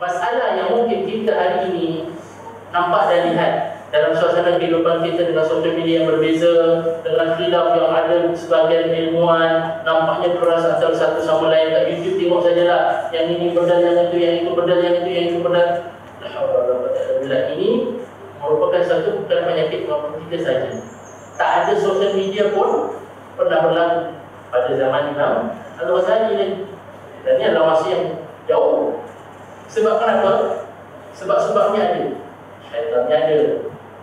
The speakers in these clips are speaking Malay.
masalah yang mungkin kita hari ini nampak dan lihat dalam suasana kehidupan kita dengan sosial media yang berbeza, dengan khilaf yang ada sebagian ilmuwan nampaknya keras antara satu sama lain. Kat YouTube tengok sajalah, yang ini berdal, yang itu, yang itu berdal, yang itu, yang itu berdal. Ini merupakan satu bukan penyakit kita saja. Tak ada sosial media pun pernah berlaku pada zaman Imam Al-Ghazali ni. Dan ini adalah masa yang jauh. Sebab kenapa? Sebab-sebabnya ada. Syaitannya ada,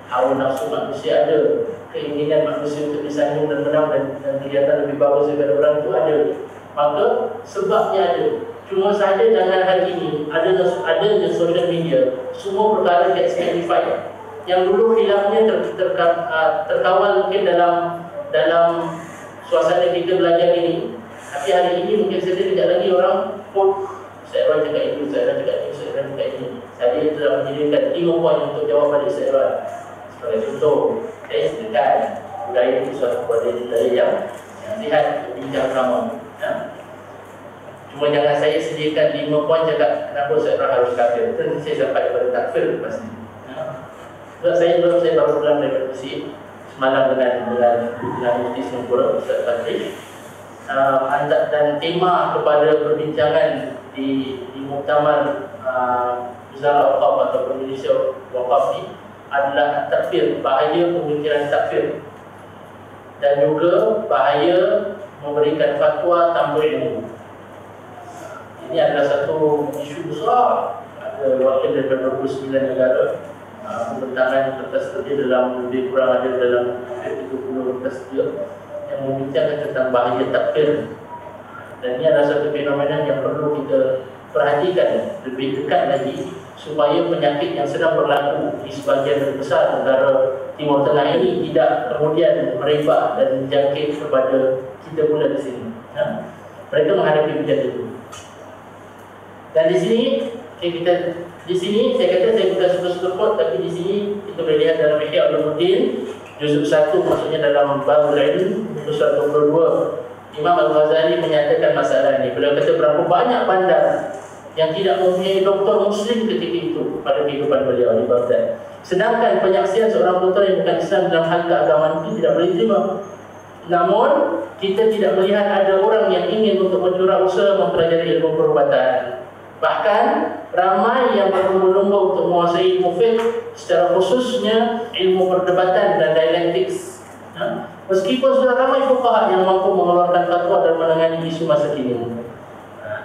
hawa nafsu manusia ada, keinginan manusia untuk disanjung dan menang dan kelihatan lebih bagus daripada orang itu ada. Maka sebabnya ada. Cuma saja jangan hari ini ada social media, semua perkara get magnified. Yang dulu hilangnya terkawal mungkin dalam suasana kita belajar ini, tapi hari ini mungkin saja tidak lagi orang pun saya orang cakap itu, saya orang cakap ini, saya orang cakap ini. Saya telah menyediakan 5 poin untuk jawab balik saya orang. Sebagai contoh, saya sediakan budaya itu suatu budaya yang sihat, bincang sama. Ya? Cuma jangan saya sediakan 5 poin cakap kenapa saya orang harus kafir. Nanti saya sampai kepada takfir pasti. Ya? Sebab saya baru pulang dari Mesir semalam dengan Mufti Singapura, Ustaz Fatih. Dan tema kepada perbincangan di muktamar Wizara Waqaf atau Indonesia Waqaf ni adalah takfir, bahaya pemikiran takfir, dan juga bahaya memberikan fatwa tanpa ilmu. Ini adalah satu isu besar. Ada wakil daripada 29 negara pembentangan kertas kerja dalam lebih kurang ada dalam 30 kertas kerja yang membincangkan tentang bahaya takfir. Dan ini adalah satu fenomena yang perlu kita perhatikan lebih dekat lagi supaya penyakit yang sedang berlaku di sebahagian besar negara Timur Tengah ini tidak kemudian merebak dan menjangkit kepada kita pula di sini. Mereka menghadapi hujan itu. Dan di sini saya kata saya bukan suka-suka quote, tapi di sini kita boleh lihat dalam Ihya Ulumuddin juzuk 1, maksudnya dalam Babul Ilm juzuk 122, Imam Al-Ghazali menyatakan masalah ini. Beliau kata berapa banyak bandar yang tidak mempunyai doktor muslim ketika itu pada kehidupan beliau di Baghdad. Sedangkan penyaksian seorang doktor yang bukan Islam dalam hal keagamaan itu tidak boleh diterima. Namun kita tidak melihat ada orang yang ingin untuk mencurah usaha mempelajari ilmu perubatan. Bahkan ramai yang berlomba-lomba untuk menguasai ilmu fiqh, secara khususnya ilmu perdebatan dan dialektik. Meskipun sudah ramai fuqaha yang mampu mengeluarkan fatwa dan menangani isu masa kini.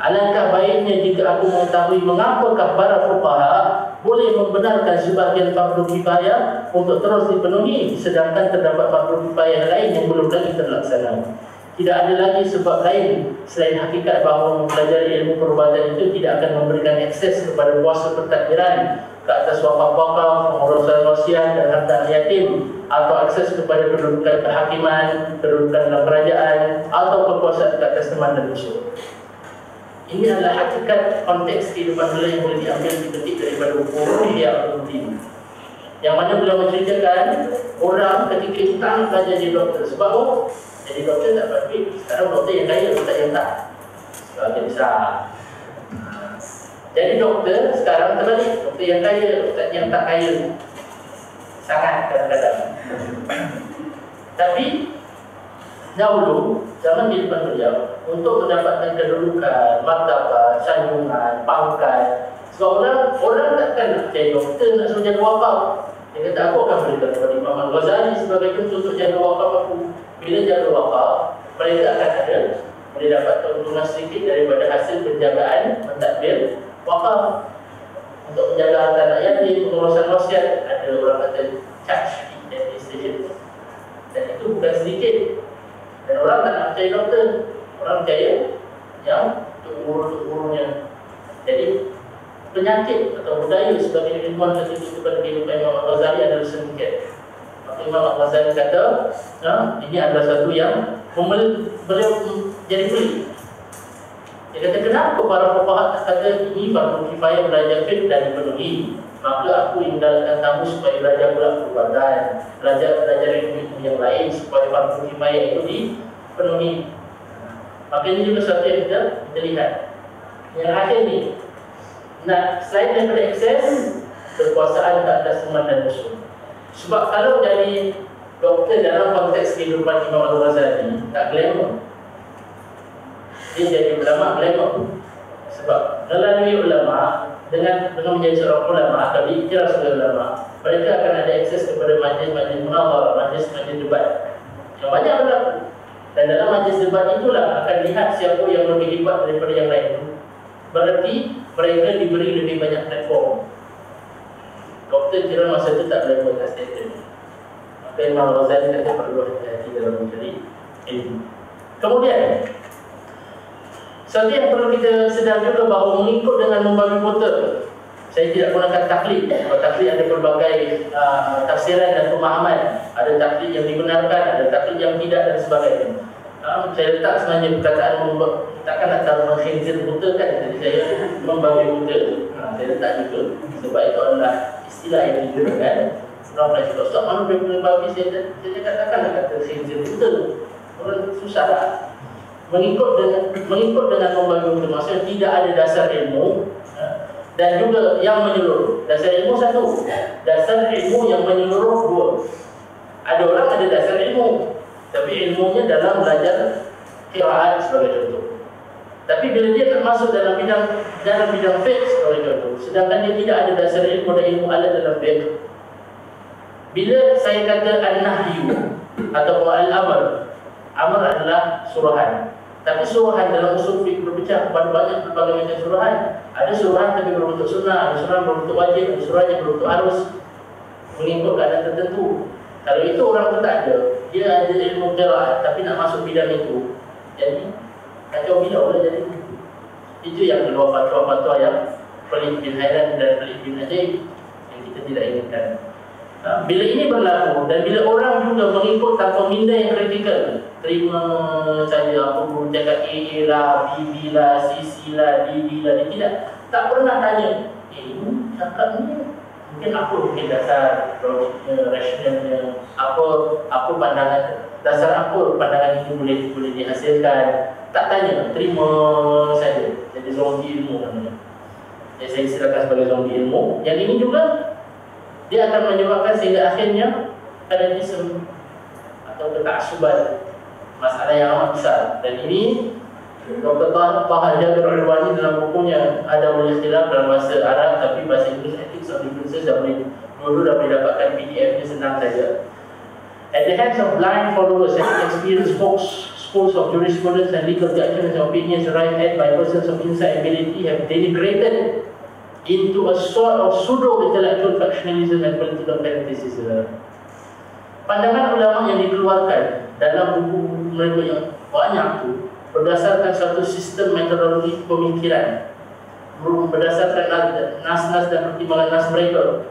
Alangkah baiknya jika aku mengetahui mengapakah para fuqaha boleh membenarkan sebahagian fardu kifayah untuk terus dipenuhi, sedangkan terdapat fardu kifayah lain yang belum lagi terlaksana. Tidak ada lagi sebab lain selain hakikat bahawa mempelajari ilmu perubatan itu tidak akan memberikan akses kepada kuasa pentadbiran ke atas wakaf-wakaf, pengurusan wasiat dan harta yatim, atau akses kepada kedudukan kehakiman, kedudukan dalam kerajaan, atau kekuasaan ke atas teman dan musuh. Ini adalah hakikat konteks kehidupan beliau yang boleh diambil dipetik daripada buku Ihya Ulumuddin, yang mana beliau menceritakan orang ketika hutang belajar jadi doktor. Sebab jadi doktor tak dapat duit. Sekarang doktor yang kaya, doktor yang tak. Sebagai besar. Jadi doktor sekarang terbalik. Doktor yang kaya, doktor yang tak kaya. Sangat kadang-kadang. Tapi dahulu, zaman kehidupan beliau, untuk mendapatkan kedudukan, martabat, sanjungan, pangkat, sebab orang takkan nak jadi doktor, nak suruh jaga wakaf. Dia kata, aku akan berikan kepada Imam Al-Ghazali sebagai contoh untuk jaga wakaf aku. Bila jaga wakaf, mereka akan ada, boleh dapat keuntungan sedikit daripada hasil penjagaan mentadbir wakaf. Untuk menjaga harta anak yatim, pengurusan wasiat, ada orang kata charge administration. Dan itu bukan sedikit. Dan orang tak nak percaya doktor, orang percaya yang guru-gurunya. Jadi penyakit atau budaya sebagai ilmuwan ketika kepada kehidupan Imam Al-Ghazali adalah sedikit. Maka Imam Al-Ghazali kata, ini adalah satu yang beliau jadi beli. Dia kata, kenapa para fuqaha kata ini fardu kifayah belajar fiqh dan dipenuhi? Maka aku tinggalkan kamu supaya belajar pula perubatan, belajar ilmu yang lain supaya fardu kifayah itu dipenuhi. Maka ini juga satu yang kita lihat. Yang akhir ni, selain daripada akses, kekuasaan ke atas umat dan musuh. Sebab kalau jadi doktor dalam konteks kehidupan Imam Al-Ghazali, tak glamour. Dia jadi ulama glamour. Sebab melalui ulama, dengan menjadi seorang ulama atau diiktiraf sebagai ulama, mereka akan ada akses kepada majlis-majlis munawar, majlis-majlis debat yang banyak berlaku. Dan dalam majlis debat itulah akan lihat siapa yang lebih hebat daripada yang lain. Berarti mereka diberi lebih banyak platform. Doktor kira masa itu tak boleh buat statement. Maka Imam Ghazali kata perlu hati-hati dalam mencari ilmu. Kemudian satu yang perlu kita sedar juga bahawa mengikut dengan membabi buta. Saya tidak gunakan taklid. Kalau taklid ada berbagai tafsiran dan pemahaman. Ada taklid yang dibenarkan, ada taklid yang tidak dan sebagainya. Saya letak sebenarnya perkataan takkan nak tahu mengkhinzir buta kan. Jadi saya membabi buta. Saya letak juga. Sebab itu adalah istilah yang digunakan. Orang nak cakap, Ustaz mana boleh membabi? Saya katakan nak kata khinzir buta. Orang susah lah. Mengikut dengan membabi buta, maksudnya tidak ada dasar ilmu dan juga yang menyeluruh. Dasar ilmu satu, dasar ilmu yang menyeluruh dua. Ada orang ada dasar ilmu, tapi ilmunya dalam belajar qiraat sebagai contoh. Tapi bila dia nak masuk dalam bidang fiqh sebagai contoh, sedangkan dia tidak ada dasar ilmu dan ilmu alat dalam fiqh. Bila saya kata an-nahyu atau al-amr, amr adalah suruhan. Tapi suruhan dalam usul fiqh berpecah kepada banyak berbagai macam suruhan. Ada suruhan tapi berbentuk sunnah, ada suruhan berbentuk wajib, ada suruhan yang berbentuk harus mengikut keadaan tertentu. Kalau itu orang tu tak ada, dia ada ilmu qiraat tapi nak masuk bidang itu, jadi kacau bilau lah jadi. Itu yang keluar fatwa-fatwa yang Khalid bin Hayran dan Khalid bin Ajaib yang kita tidak inginkan. Bila ini berlaku dan bila orang juga mengikut tanpa minda yang kritikal, terima saja apa pun cakap AA lah, BB lah, CC lah, DD lah, dia tidak, tak pernah tanya ini cakap ni mungkin apa mungkin dasar logiknya, rasionalnya, apa pandangan, dasar apa pandangan ini boleh dihasilkan. Tak tanya, terima saja. Jadi zombie ilmu namanya. Jadi saya silakan sebagai zombie ilmu. Yang ini juga dia akan menyebabkan sehingga akhirnya fanatisme atau ketaksuban, masalah yang amat besar. Dan ini Dr. Taha Jabir Al-Wani dalam bukunya Adabul Ikhtilaf dalam bahasa Arab tapi bahasa Inggeris Ethics of Differences dah boleh dapatkan PDF ni senang saja. At the hands of blind followers and experienced folks, schools of jurisprudence and legal judgments and opinions arrived at by persons of insight and ability have denigrated into a sort of pseudo-intellectual factionalism and political fanaticism. Pandangan ulama yang dikeluarkan dalam buku mereka yang banyak tu berdasarkan satu sistem metodologi pemikiran, berdasarkan nas-nas dan pertimbangan nas mereka.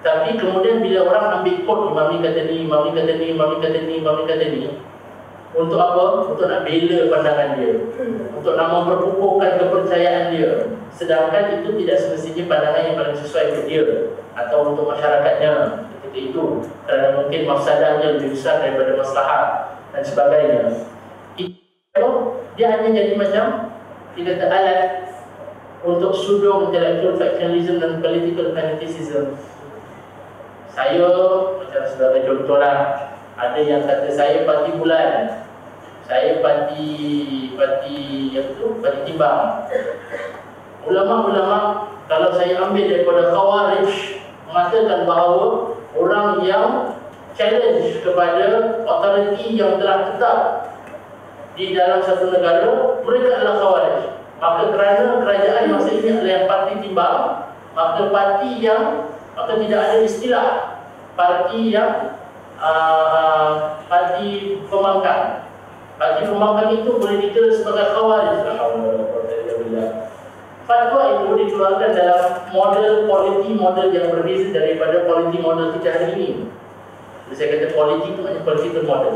Tapi kemudian bila orang ambil kod, Imam ni kata ni, Imam ni kata ni, Imam ni kata ni, Imam ni kata ni, untuk apa? Untuk nak bela pandangan dia, untuk nak memperkukuhkan kepercayaan dia. Sedangkan itu tidak semestinya pandangan yang paling sesuai untuk dia atau untuk masyarakatnya ketika itu, kerana mungkin mafsadahnya lebih besar daripada maslahat dan sebagainya. Itu dia hanya jadi macam dia kata alat untuk pseudo intellectual factionalism dan political fanaticism. Saya macam sebagai contoh lah, ada yang kata saya parti bulan, saya parti timbang. Ulama-ulama kalau saya ambil daripada Khawarij mengatakan bahawa orang yang challenge kepada authority yang telah tetap di dalam satu negara, mereka adalah Khawarij. Maka kerana kerajaan masa ini adalah yang parti timbang, maka tidak ada istilah parti yang parti pembangkang. Parti pembangkang itu boleh dikira sebagai Khawarij. Fatwa itu dikeluarkan dalam politi model yang berbeza daripada politi model kita hari ini. Jadi saya kata politi itu maknanya political model.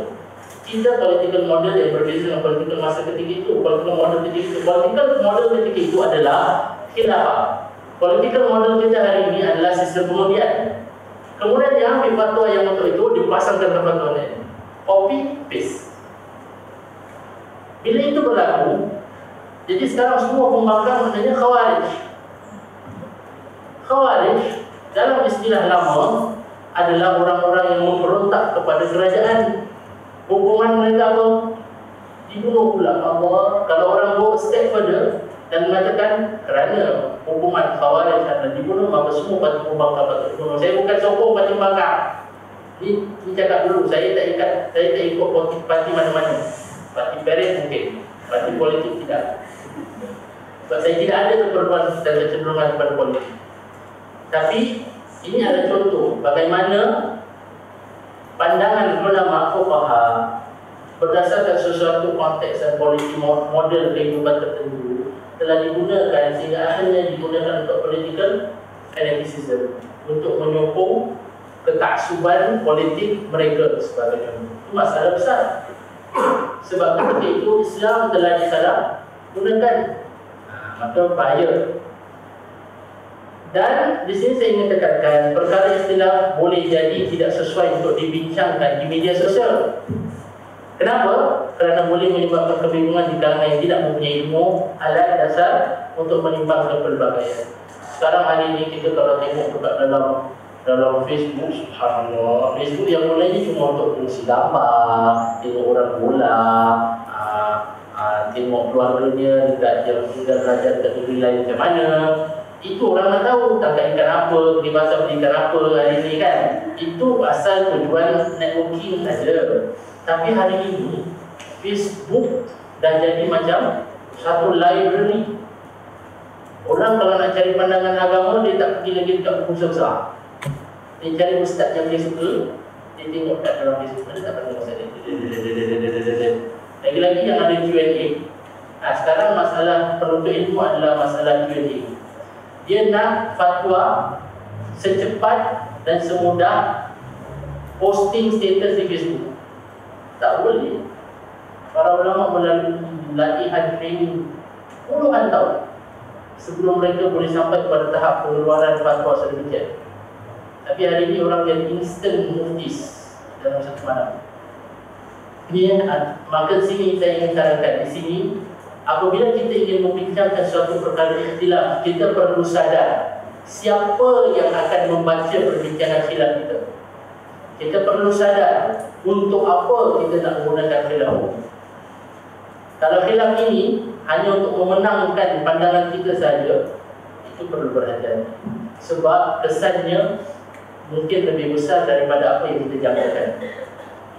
Kita political model yang berbeza dengan political masa ketika itu. Political model ketika itu, political model ketika itu adalah khilafah. Political model kita hari ini adalah sistem pengundian. Kemudian dia ambil fatwa yang untuk itu dipasangkan ke fatwa lain. Copy paste. Bila itu berlaku, jadi sekarang semua pembangkang maknanya Khawarij. Khawarij dalam istilah lama adalah orang-orang yang memberontak kepada kerajaan. Hukuman mereka apa? Dibunuh pula. Allah, kalau orang go step further dan mengatakan kerana hukuman Khawarij adalah dibunuh, maka semua parti pembangkang patut dibunuh. Saya bukan sokong parti pembangkang. Ini cakap dulu, saya tak ikut parti mana-mana. Parti Peres mungkin, parti politik tidak. Sebab saya tidak ada keperluan dan kecenderungan kepada politik. Tapi ini adalah contoh bagaimana pandangan ulama fuqaha berdasarkan sesuatu konteks dan politik model kehidupan tertentu telah digunakan sehingga akhirnya digunakan untuk political fanaticism, untuk menyokong ketaksuban politik mereka sebagai contoh. Itu masalah besar. Sebab ketika itu Islam telah disalahgunakan, maka bahaya. Dan di sini saya ingin tekankan, perkara istilah boleh jadi tidak sesuai untuk dibincangkan di media sosial. Kenapa? Kerana boleh menyebabkan kebingungan di kalangan yang tidak mempunyai ilmu alat dasar untuk menimbang kepelbagaian. Sekarang hari ini kita kalau tengok dekat dalam Facebook, subhanallah, Facebook yang mulanya cuma untuk fungsi gambar, tengok orang bola, tengok keluarganya dekat yang sudah belajar dekat negeri lain macam mana. Itu orang nak tahu tangkap ikan apa, pergi pasar beli ikan apa hari ni kan. Itu asal tujuan networking saja. Tapi hari ini Facebook dah jadi macam satu library. Orang kalau nak cari pandangan agama, dia tak pergi lagi dekat buku besar. Dia cari ustaz yang dia suka, dia tengok kat dalam Facebook, ada tak pandangan ustaz dia. Lagi-lagi yang ada Q&A. Sekarang masalah penuntut ilmu adalah masalah Q&A. Dia nak fatwa secepat dan semudah posting status di Facebook. Tak boleh. Para ulama melalui latihan training puluhan tahun sebelum mereka boleh sampai pada tahap pengeluaran fatwa sedemikian. Tapi hari ini orang jadi instant muftis dalam satu malam. Maka sini saya ingin sarankan di sini, apabila kita ingin membincangkan suatu perkara ikhtilaf, kita perlu sadar siapa yang akan membaca perbincangan khilaf kita. Kita perlu sadar untuk apa kita nak menggunakan khilaf. Kalau khilaf ini hanya untuk memenangkan pandangan kita saja, itu perlu berhati-hati. Sebab kesannya mungkin lebih besar daripada apa yang kita jangkakan.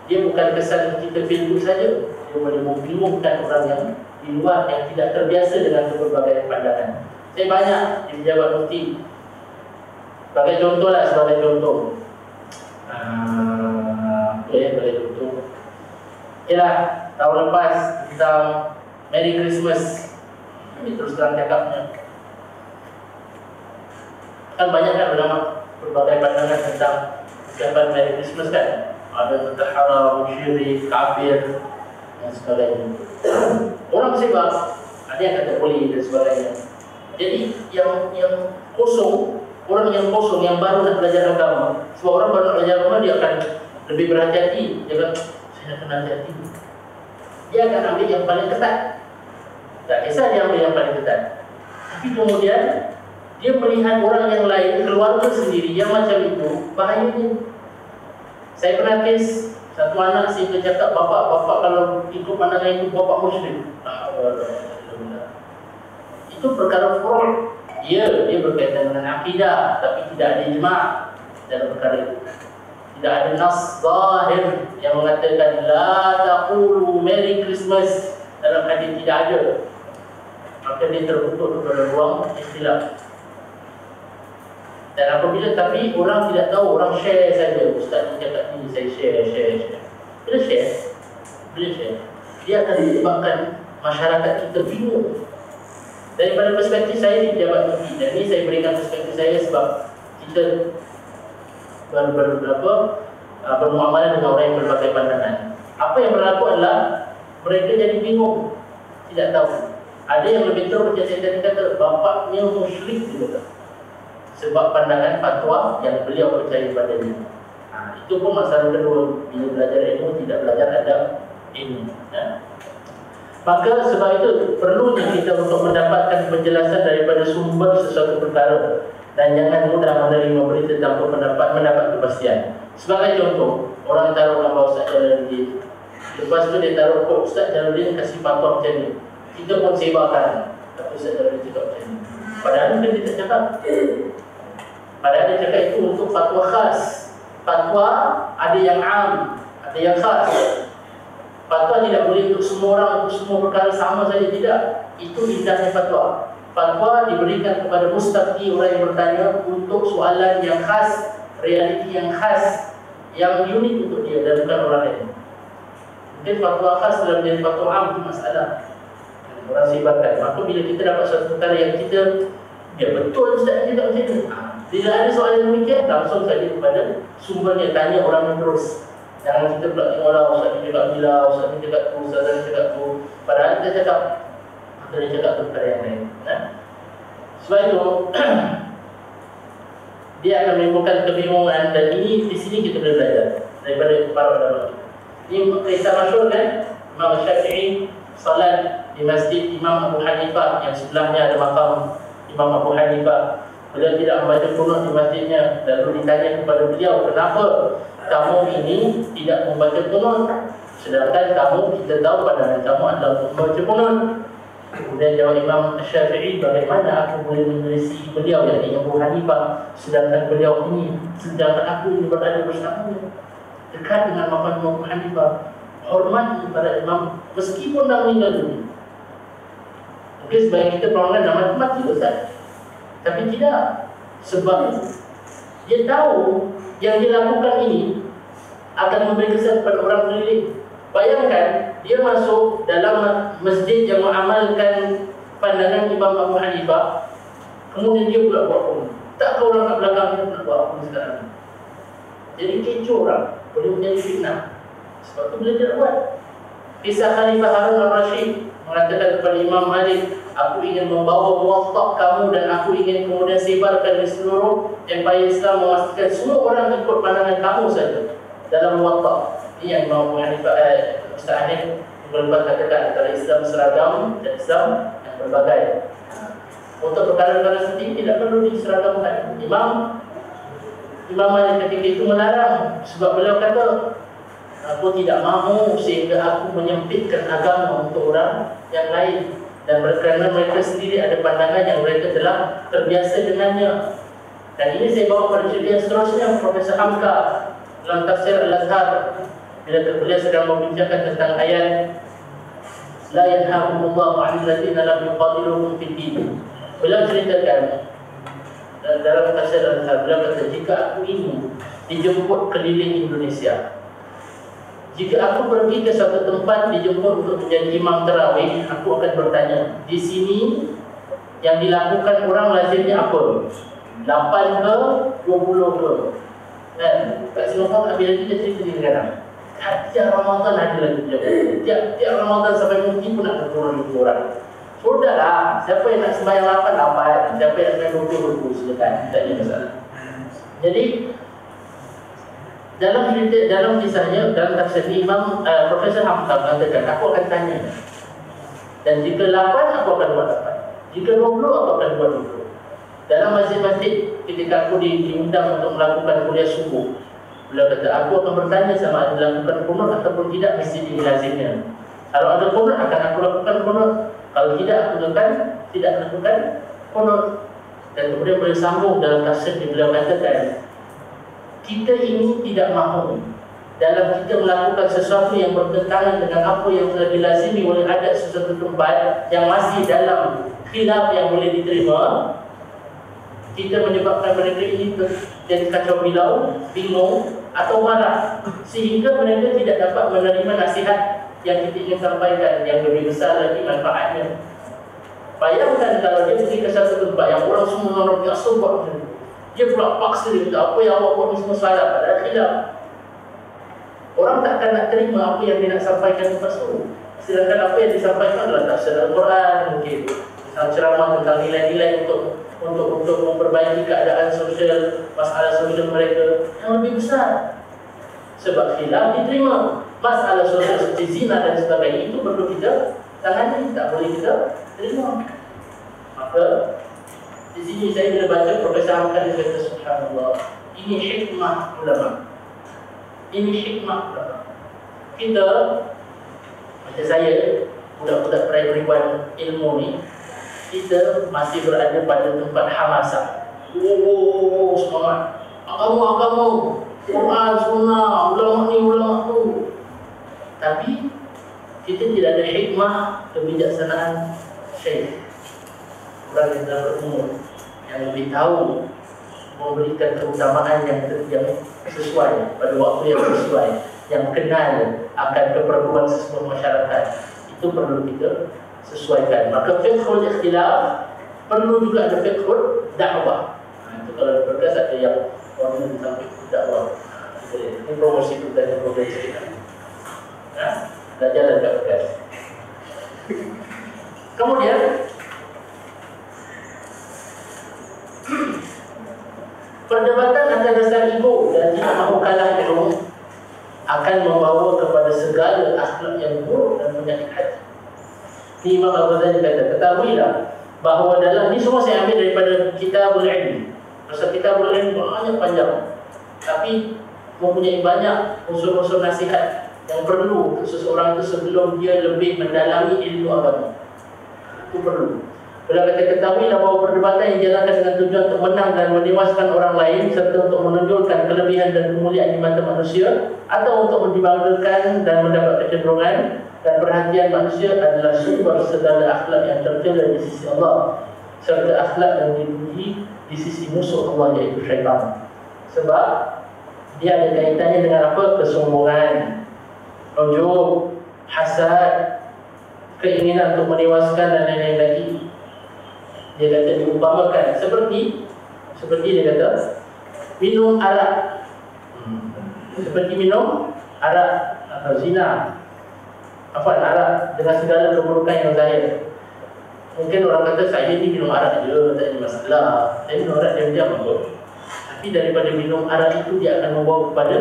Dia bukan kesan kita feel saja, dia boleh membingungkan orang yang di luar yang tidak terbiasa dengan berbagai pandangan. Saya banyak di pejabat mufti. Sebagai contoh lah, sebagai contoh. Boleh contoh. Yalah, tahun lepas tentang Merry Christmas. Ini terus terang cakapnya. Kan banyak kan ulama berbagai pandangan tentang ucapan Merry Christmas kan. Ada tentang haram, syirik, kafir dan sebagainya. Orang sebab ada yang kata boleh dan sebagainya. Jadi yang kosong, orang yang kosong yang baru nak belajar agama, sebab orang baru nak belajar agama dia akan lebih berhati-hati. Dia akan, saya nak kena hati-hati. Dia akan ambil yang paling ketat. Tak kisah dia ambil yang paling ketat. Tapi kemudian dia melihat orang yang lain, keluarga sendiri yang macam itu, bahayanya. Saya pernah kes satu anak sehingga cakap, bapak kalau ikut pandangan itu bapak musyrik. Itu perkara furuk. Dia berkaitan dengan akidah, tapi tidak ada ijma' dalam perkara itu. Tidak ada nas zahir yang mengatakan la taqulu Merry Christmas dalam hadis, tidak ada. Maka dia terbentuk kepada ruang ikhtilaf. Dan apabila tapi orang tidak tahu, orang share saja. Ustaz ni cakap ni, saya share. Bila share, dia akan menyebabkan masyarakat kita bingung. Daripada perspektif saya di pejabat mufti, dan ini saya berikan perspektif saya sebab kita bermuamalah dengan orang yang berbagai pandangan. Apa yang berlaku adalah mereka jadi bingung, tidak tahu. Ada yang lebih teruk, macam saya tadi kata, bapaknya musyrik juga. Sebab pandangan fatwa yang beliau percaya padanya. Itu pun masalah kedua. Bila belajar ilmu, tidak belajar adab ilmu. Maka sebab itu perlunya kita untuk mendapatkan penjelasan daripada sumber sesuatu perkara. dan jangan mudah menerima berita tanpa mendapat kepastian. Sebagai contoh, orang taruh nama Ustaz Jalaluddin, lepas tu dia taruh kod Ustaz Jalaluddin kasih fatwa macam ni, kita pun sebarkan kata Ustaz Jalaluddin cakap macam ni. Padahal dia tidak cakap. Padahal dia cakap itu untuk fatwa khas. Fatwa ada yang am, ada yang khas. Fatwa tidak boleh untuk semua orang, untuk semua perkara sama saja, tidak. Itu indahnya fatwa. Fatwa diberikan kepada mustafti, orang yang bertanya, untuk soalan yang khas, realiti yang khas, yang unik untuk dia dan bukan orang lain. Mungkin fatwa khas dalam jadi fatwa am itu masalah. Orang sebarkan. Maka bila kita dapat satu perkara yang kita, ya betul Ustaz yang cakap macam ni. Bila ada soalan demikian, langsung saja kepada sumbernya, tanya orang yang terus. Jangan kita pula tengok lah, Ustaz ni cakap bila, Ustaz ni cakap tu, Ustaz ni cakap tu. Padahal kita cakap, kita cakap perkara yang lain. Sebab itu, dia akan menimbulkan kebingungan, dan ini di sini kita boleh belajar daripada para ulama. Ini kisah masyhur kan, Imam Syafi'i salat di masjid Imam Abu Hanifah yang sebelahnya ada makam Imam Abu Hanifah. Beliau tidak membaca qunut di masjidnya. Lalu ditanya kepada beliau, kenapa kamu ini tidak membaca qunut, sedangkan kamu, kita tahu pandangan kamu adalah untuk membaca qunut. Kemudian jawab Imam Syafi'i, bagaimana aku boleh menyelisi beliau yang Abu Hanifah, sedangkan beliau ini, sedangkan aku ini berada bersamanya, dekat dengan makam Abu Hanifah, hormat kepada imam meskipun dah meninggal dunia. Mungkin sebagai kita pelanggan dah mati Ustaz, tapi tidak, sebab dia tahu yang dia lakukan ini akan memberi kesan kepada orang keliling. Bayangkan dia masuk dalam masjid yang mengamalkan pandangan Imam Abu Hanifah, kemudian dia pula buat pun. Tak tahu orang kat belakang dia nak buat apa sekarang. Jadi kecoh orang, boleh menjadi fitnah. Sebab tu boleh dia buat. Kisah Khalifah Harun al-Rashid mengatakan kepada Imam Malik, aku ingin membawa Muwatta' kamu dan aku ingin kemudian sebarkan di seluruh empire Islam, memastikan semua orang ikut pandangan kamu saja dalam Muwatta'. Ini yang Imam Abu Hanifah, Ustaz Hanif berlepas katakan antara Islam seragam dan Islam yang berbagai. Untuk perkara-perkara seperti ini tidak perlu diseragamkan. Imam Malik ketika itu melarang, sebab beliau kata, aku tidak mahu sehingga aku menyempitkan agama untuk orang yang lain, dan kerana mereka sendiri ada pandangan yang mereka telah terbiasa dengannya. Dan ini saya bawa pada cerita yang seterusnya, Profesor Hamka dalam tafsir Al-Azhar, bila beliau sedang membincangkan tentang ayat la yanhaqumullahu 'anil ladzina lam yuqatilukum fid din. Beliau ceritakan dalam tafsir Al-Azhar, beliau kata, jika aku ini dijemput keliling Indonesia, jika aku pergi ke suatu tempat dijemput untuk menjadi imam tarawih, aku akan bertanya, di sini yang dilakukan orang lazimnya apa? 8 ke 20 ke? Kat Singapura bila kita cerita ni kadang tiap Ramadan ada lagi tiap Ramadan sampai mungkin pun nak turun orang. Sudahlah, siapa yang nak sembahyang 8, siapa yang nak 20, silakan, tak ada masalah. Jadi dalam kisahnya, dalam tafsir Imam Profesor Hamka mengatakan, aku akan tanya, dan jika 8 aku akan buat 8, jika 20 aku akan buat 20. Dalam masjid-masjid ketika aku diundang untuk melakukan kuliah subuh, beliau kata, aku akan bertanya sama ada dilakukan qunut ataupun tidak masjid ini lazimnya. Kalau ada qunut akan aku lakukan qunut, kalau tidak aku akan tidak lakukan qunut. Dan kemudian beliau sambung dalam tafsir beliau katakan, kita ini tidak mahu dalam kita melakukan sesuatu yang bertentangan dengan apa yang telah dilazimi oleh adat sesuatu tempat yang masih dalam khilaf yang boleh diterima, kita menyebabkan mereka ini jadi kacau bilau, bingung atau marah, sehingga mereka tidak dapat menerima nasihat yang kita ingin sampaikan yang lebih besar lagi manfaatnya. Bayangkan kalau dia pergi ke satu tempat yang orang semua orang biasa buat macam itu, dia pula paksa dia kata, apa yang awak buat ni semua salah, padahal khilaf. Orang takkan nak terima apa yang dia nak sampaikan lepas tu. Sedangkan apa yang disampaikan adalah tafsir Al-Quran, mungkin ceramah tentang nilai-nilai untuk memperbaiki keadaan sosial, masalah sosial mereka yang lebih besar. Sebab khilaf diterima. Masalah sosial seperti zina dan sebagainya itu perlu kita tangani, tak boleh kita terima. Maka di sini saya bila baca Profesor Hamkan dia kata subhanallah, ini hikmah ulama. Ini hikmah ulama. Kita macam saya, budak-budak peribadian ilmu ni, kita masih berada pada tempat hamasah. Semangat. Agama, Quran, sunnah, ulama ni, ulama tu. Tapi kita tidak ada hikmah kebijaksanaan syekh, orang yang telah berumur, yang lebih tahu memberikan keutamaan yang sesuai pada waktu yang sesuai, yang kenal akan keperluan sesebuah masyarakat. Itu perlu kita sesuaikan. Maka fiqhul ikhtilaf perlu juga ada fiqhul dakwah. Itu kalau berkas ada yang orang tentang fiqhul dakwah. Ini promosi kita dan promosi kita. Dah jalan kat berkas. Kemudian perdebatan antara dasar ego dan tidak mahu kalah itu akan membawa kepada segala akhlak yang buruk dan penyakit hati. Imam Al-Ghazali kata, ketahuilah bahawa dalam ni semua saya ambil daripada Kitabul Ilm. Pasal Kitabul Ilm banyak panjang, tapi mempunyai banyak unsur-unsur nasihat yang perlu untuk seseorang itu sebelum dia lebih mendalami ilmu agama. Itu perlu. Bila kita ketahuilah bahawa perdebatan yang dijalankan dengan tujuan untuk menang dan menewaskan orang lain serta untuk menunjukkan kelebihan dan kemuliaan di mata manusia atau untuk dibanggakan dan mendapat kecenderungan dan perhatian manusia adalah sumber segala akhlak yang tercela di sisi Allah serta akhlak yang dipuji di sisi musuh Allah iaitu syaitan. Sebab dia ada kaitannya dengan apa? Kesombongan, ujub, hasad, keinginan untuk menewaskan dan lain-lain lagi. Dia kata diumpamakan seperti dia kata minum arak, seperti minum arak atau zina, arak dengan segala keburukan yang zahir. Mungkin orang kata saya ni minum arak je, tak ada masalah, saya minum arak diam-diam apa. Tapi daripada minum arak itu dia akan membawa kepada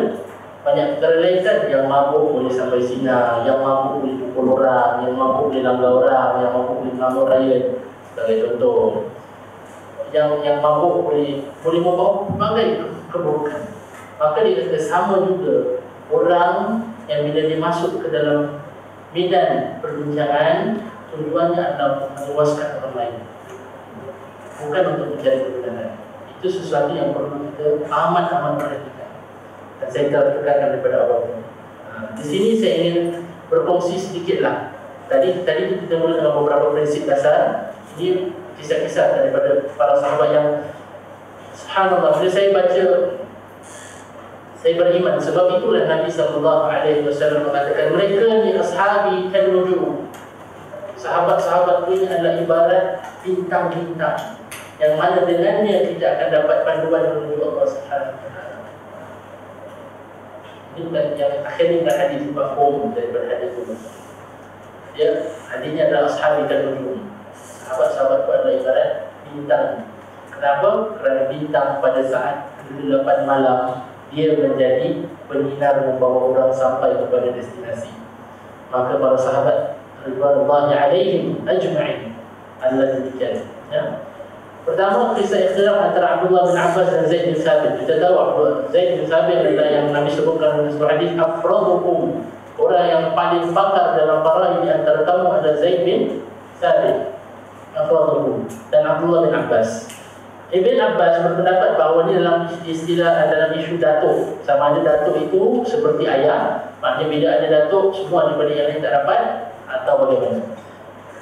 banyak perkara lain kan. Yang mabuk boleh sampai zina, yang mabuk boleh pukul orang, yang mabuk boleh langgar orang, yang mabuk boleh melanggar rakyat. Sebagai contoh, yang mabuk boleh membawa berbagai keburukan. Maka dia kata sama juga orang yang bila dia masuk ke dalam medan perbincangan, tujuannya adalah memuaskan orang lain, bukan untuk mencari kebenaran. Itu sesuatu yang perlu kita amat perhatikan. Dan saya tekankan daripada awal. Di sini saya ingin berkongsi sedikitlah. Tadi kita mula dengan beberapa prinsip dasar. Ini kisah-kisah daripada para sahabat yang subhanallah, bila saya baca, saya beriman. Sebab itulah Nabi SAW mengatakan, mereka ni ashabi kan-nujum. Sahabat-sahabat ini adalah ibarat bintang-bintang yang mana dengannya kita akan dapat panduan menuju Allah Subhanahu wa taala. Ini yang akhirnya bukan hadis mafhum daripada hadis itu. Ya, hadisnya adalah ashabi kan-nujum. Sahabat-sahabat itu adalah ibarat bintang. Kenapa? Kerana bintang pada saat kegelapan malam dia menjadi penyinar membawa orang sampai kepada destinasi. Maka para sahabat ridwanullahi alaihim ajma'in adalah demikian. Ya. Pertama, kisah ikhtilaf antara Abdullah bin Abbas dan Zaid bin Thabit. Kita tahu Zaid bin Thabit adalah yang Nabi sebutkan dalam sebuah hadis, afradukum, orang yang paling pakar dalam para di antara kamu adalah Zaid bin Thabit. Dan Abdullah bin Abbas. Ibn Abbas berpendapat bahawa ini dalam istilah, dalam isu datuk. Sama ada datuk itu seperti ayah, maknanya bila ada datuk semua daripada yang lain tak dapat, atau bagaimana.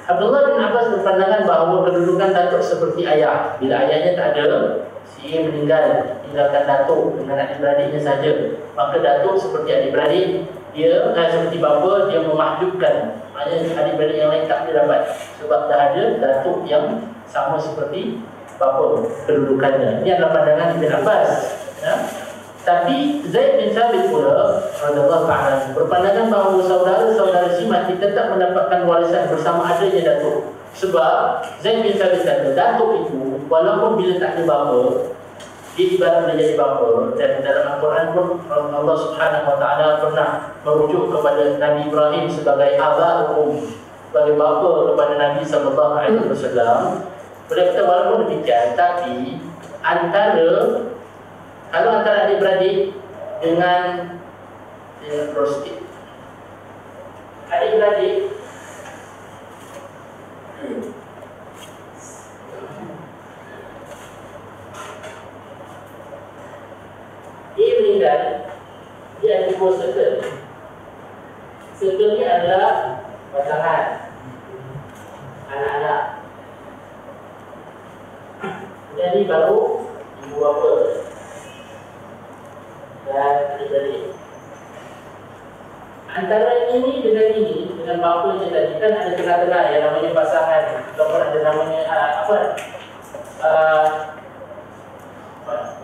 Abdullah bin Abbas berpandangan bahawa kedudukan datuk seperti ayah. Bila ayahnya tak ada, si A meninggal, tinggalkan datuk dengan adik-beradiknya saja, maka datuk seperti adik-beradik, dia seperti bapa, dia memahjubkan. Maknanya adik-beradik yang lain tak boleh dapat, sebab dah ada datuk yang sama seperti bapa kedudukannya. Ini adalah pandangan Ibn Abbas. Ya. Tapi Zaid bin Thabit pula radhiyallahu ta'ala berpandangan bahawa saudara-saudara si mati tetap mendapatkan warisan bersama adanya datuk. Sebab Zaid bin Thabit kata datuk itu walaupun bila tak ada bapa, dia ibarat boleh jadi bapa. Dan dalam Al-Quran pun Allah Subhanahu wa ta'ala pernah merujuk kepada Nabi Ibrahim sebagai aba'ukum, sebagai bapa kepada Nabi SAW. Boleh kata walaupun demikian, tapi kalau antara adik-beradik dengan prostit, adik-beradik dia meninggal, dia ada dua circle. Circle ni adalah pasangan, anak-anak. Jadi baru ibu bapa dan adik-beradik. Antara ini dengan bapa je tadi kan ada tengah-tengah yang namanya pasangan, ataupun ada namanya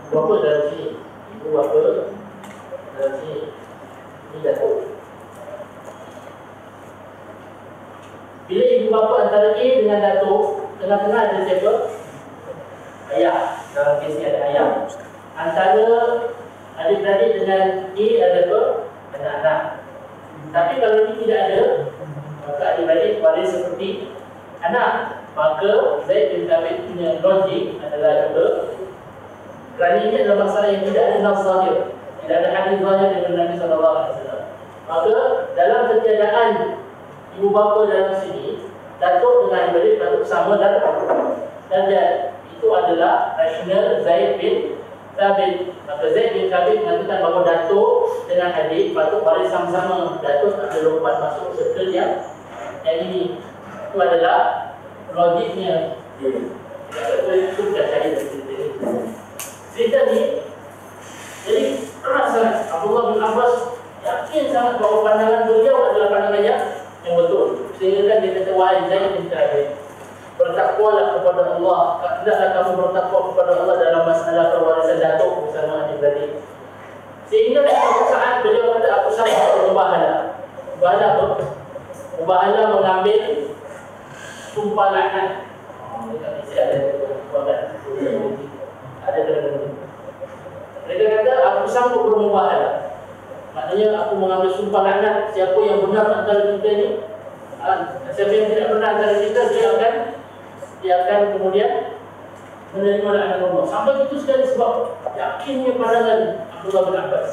bapa dalam sini, ibu bapa dalam sini, ini datuk. Bila ibu bapa antara A dengan datuk, tengah-tengah ada siapa? Ayah. Dalam kes ni ada ayah. Antara adik-beradik dengan A ada apa? Anak-anak. Tapi kalau ini tidak ada, maka adik-beradik waris seperti anak. Maka Zaid bin Thabit punya logik adalah juga, kerana ini adalah masalah yang tidak ada nas zahir, tidak ada hadis zahir daripada Nabi SAW. Maka dalam ketiadaan ibu bapa dalam sini, datuk dengan adik-beradik datuk sama dan itu adalah rasional Zaid bin Thabit. Maka Zaid bin Thabit mengatakan bahawa datuk dengan adik patut waris sama-sama. Datuk tak ada lompat masuk serta yang ini. Itu adalah logiknya. Itu sudah cari dari cerita ini. Cerita ni jadi keras sangat. Abdullah bin Abbas yakin sangat bahawa pandangan beliau adalah pandangan yang betul. Sehingga kan dia kata, wahai Zaid bin Thabit, bertakwalah kepada Allah. Tidaklah kamu bertakwa kepada Allah dalam masalah pewarisan datuk bersama adik-beradik. Sehingga suatu saat beliau kata, aku sama bermubahalah. Mubahalah apa? Mubahalah mengambil sumpah laknat. Ada mereka kata, aku sanggup bermubahalah. Maknanya aku mengambil sumpah laknat. Siapa yang benar antara kita ni, siapa yang tidak benar antara kita, dia akan kemudian menerima laknat Allah. Sampai itu sekali sebab yakinnya pandangan Abdullah bin Abbas,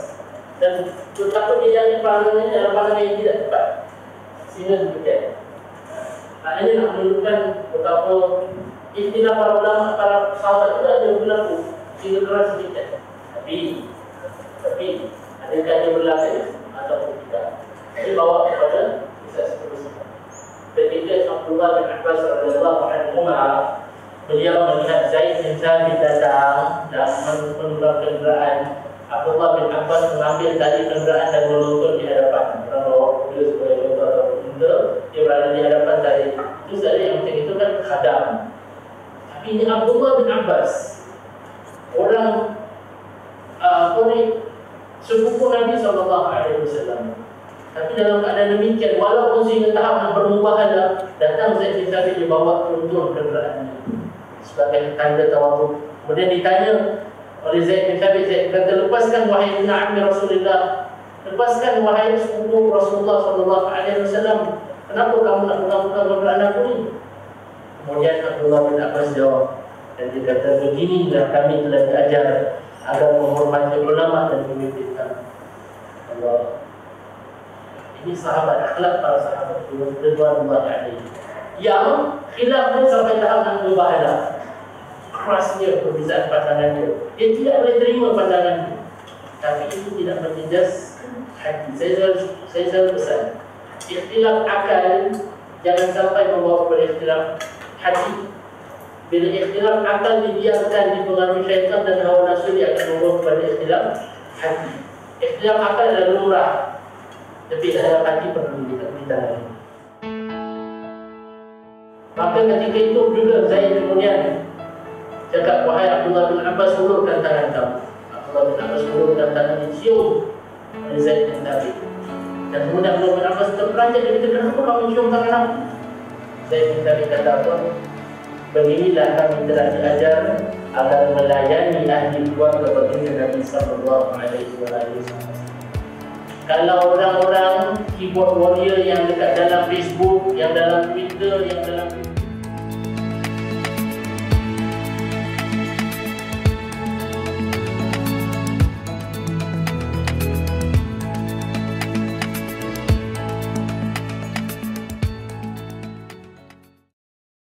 dan betapa dia yakin pandangannya adalah pandangan yang tidak tepat, sehingga demikian. Ini nak menunjukkan betapa ikhtilaf para ulama, para sahabat itu ada berlaku sehingga keras sedikit. Tapi adakah dia berlaku ataupun tidak? Ini bawa kepada kisah seterusnya. Ketika Abdullah bin Abbas radhiyallahu anhu, beliau melihat Zaid bin Thabit datang dan menunggang kenderaan. Abdullah bin Abbas mengambil tali kenderaan dan menuntun di hadapan. Orang bawa mobil sebagai contoh atau benda, dia berada di hadapan tali. Itu tadi yang macam itu kan khadam. Tapi ini Abdullah bin Abbas, orang sepupu Nabi SAW. Tapi dalam keadaan demikian, walaupun sehingga tahap nak bermubahalah, datang Zaid bin Thabit dibawa tuntun kenderaannya sebagai tanda tawaduk. Kemudian ditanya oleh Zaid bin Thabit, Zaid kata, lepaskan wahai ibn ammi Rasulullah, lepaskan wahai sepupu Rasulullah SAW. Kenapa kamu nak pegang-pegang kenderaan aku ni? Kemudian Abdullah bin Abbas jawab, dan dia kata, beginilah kami telah diajar agar menghormati ulama dan pemimpin kami. Allah. Ini sahabat, akhlak para sahabat radhiyallahu anhum yang khilafnya sampai tahap nak bermubahalah. Kerasnya perbezaan pandangannya, dia tidak boleh terima pandangannya. Tapi itu tidak menindas hati. Saya selalu pesan, ikhtilaf akal jangan sampai membawa kepada ikhtilaf hati. Bila ikhtilaf akal dibiarkan dipengaruhi syaitan dan hawa nafsu, dia akan membawa kepada ikhtilaf hati. Ikhtilaf akal adalah lumrah, tapi dalam hati perlu ditangani. Maka ketika itu juga Zaid kemudian cakap, wahai Abdullah bin Abbas, ulurkan tangan kamu. Abdullah bin Abbas ulurkan tangan, cium oleh Zaid bin Thabit. Dan kemudian Abdullah bin Abbas terperanjat, dia kata, kenapa kamu cium tangan aku? Zaid bin Thabit kata apa? Beginilah kami telah diajar agar melayani ahli keluarga baginda Nabi sallallahu alaihi wasallam. Kalau orang-orang keyboard warrior yang dekat dalam Facebook, yang dalam Twitter, yang dalam